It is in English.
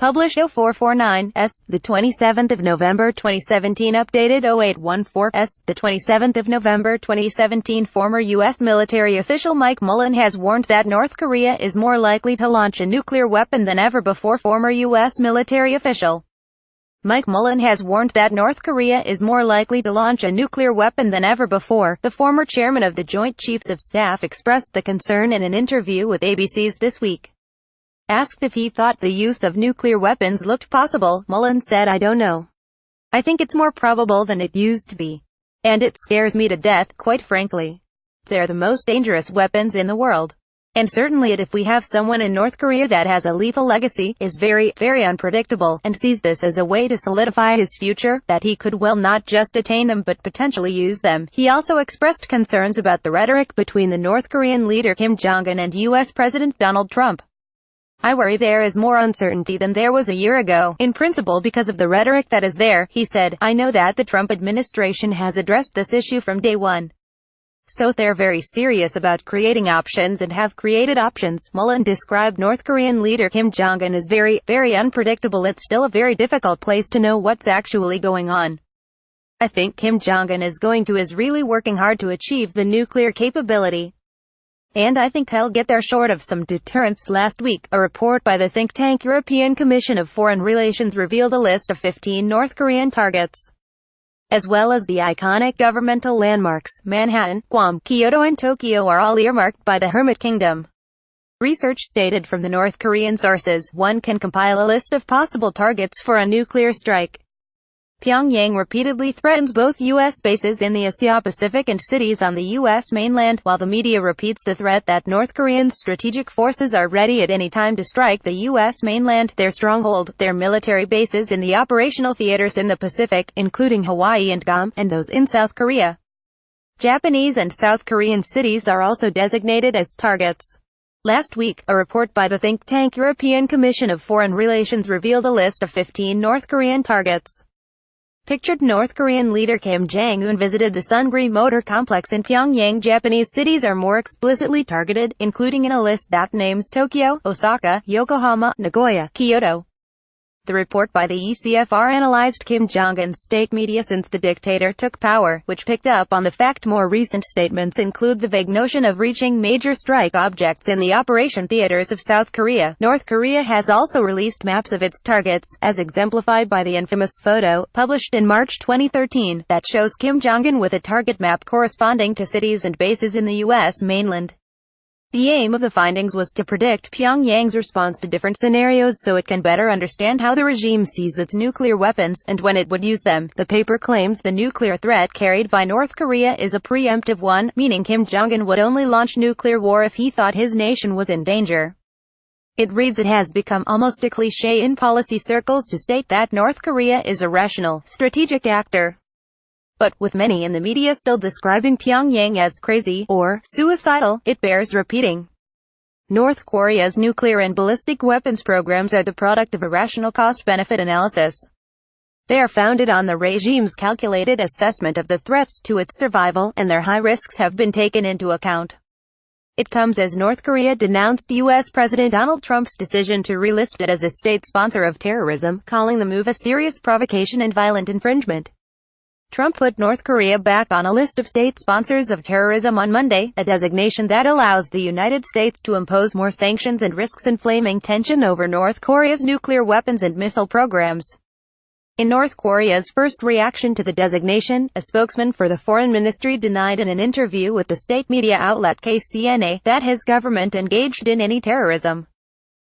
Published 0449s, the 27th of November 2017. Updated 0814s, the 27th of November 2017. Former U.S. military official Mike Mullen has warned that North Korea is more likely to launch a nuclear weapon than ever before. Former U.S. military official Mike Mullen has warned that North Korea is more likely to launch a nuclear weapon than ever before. The former chairman of the Joint Chiefs of Staff expressed the concern in an interview with ABC's This Week. Asked if he thought the use of nuclear weapons looked possible, Mullen said, "I don't know. I think it's more probable than it used to be. And it scares me to death, quite frankly. They're the most dangerous weapons in the world. And certainly if we have someone in North Korea that has a lethal legacy, is very, very unpredictable, and sees this as a way to solidify his future, that he could well not just attain them but potentially use them." He also expressed concerns about the rhetoric between the North Korean leader Kim Jong-un and U.S. President Donald Trump. "I worry there is more uncertainty than there was a year ago, in principle because of the rhetoric that is there," he said. "I know that the Trump administration has addressed this issue from day one. So they're very serious about creating options and have created options." Mullen described North Korean leader Kim Jong-un as very, very unpredictable. "It's still a very difficult place to know what's actually going on. I think Kim Jong-un is really working hard to achieve the nuclear capability. And I think he'll get there short of some deterrence." Last week, a report by the think tank European Commission of Foreign Relations revealed a list of 15 North Korean targets, as well as the iconic governmental landmarks. Manhattan, Guam, Kyoto and Tokyo are all earmarked by the Hermit Kingdom. Research stated from the North Korean sources, one can compile a list of possible targets for a nuclear strike. Pyongyang repeatedly threatens both U.S. bases in the Asia-Pacific and cities on the U.S. mainland, while the media repeats the threat that North Korean strategic forces are ready at any time to strike the U.S. mainland, their stronghold, their military bases in the operational theaters in the Pacific, including Hawaii and Guam, and those in South Korea. Japanese and South Korean cities are also designated as targets. Last week, a report by the think tank European Commission of Foreign Relations revealed a list of 15 North Korean targets. Pictured North Korean leader Kim Jong-un visited the Sungri Motor Complex in Pyongyang. Japanese cities are more explicitly targeted, including in a list that names Tokyo, Osaka, Yokohama, Nagoya, Kyoto. The report by the ECFR analyzed Kim Jong-un's state media since the dictator took power, which picked up on the fact more recent statements include the vague notion of reaching major strike objects in the operation theaters of South Korea. North Korea has also released maps of its targets, as exemplified by the infamous photo, published in March 2013, that shows Kim Jong-un with a target map corresponding to cities and bases in the U.S. mainland. The aim of the findings was to predict Pyongyang's response to different scenarios so it can better understand how the regime sees its nuclear weapons, and when it would use them. The paper claims the nuclear threat carried by North Korea is a preemptive one, meaning Kim Jong-un would only launch nuclear war if he thought his nation was in danger. It reads, it has become almost a cliché in policy circles to state that North Korea is a rational, strategic actor. But, with many in the media still describing Pyongyang as crazy or suicidal, it bears repeating. North Korea's nuclear and ballistic weapons programs are the product of a rational cost-benefit analysis. They are founded on the regime's calculated assessment of the threats to its survival, and their high risks have been taken into account. It comes as North Korea denounced U.S. President Donald Trump's decision to relist it as a state sponsor of terrorism, calling the move a serious provocation and violent infringement. Trump put North Korea back on a list of state sponsors of terrorism on Monday, a designation that allows the United States to impose more sanctions and risks inflaming tension over North Korea's nuclear weapons and missile programs. In North Korea's first reaction to the designation, a spokesman for the foreign ministry denied in an interview with the state media outlet KCNA that his government engaged in any terrorism.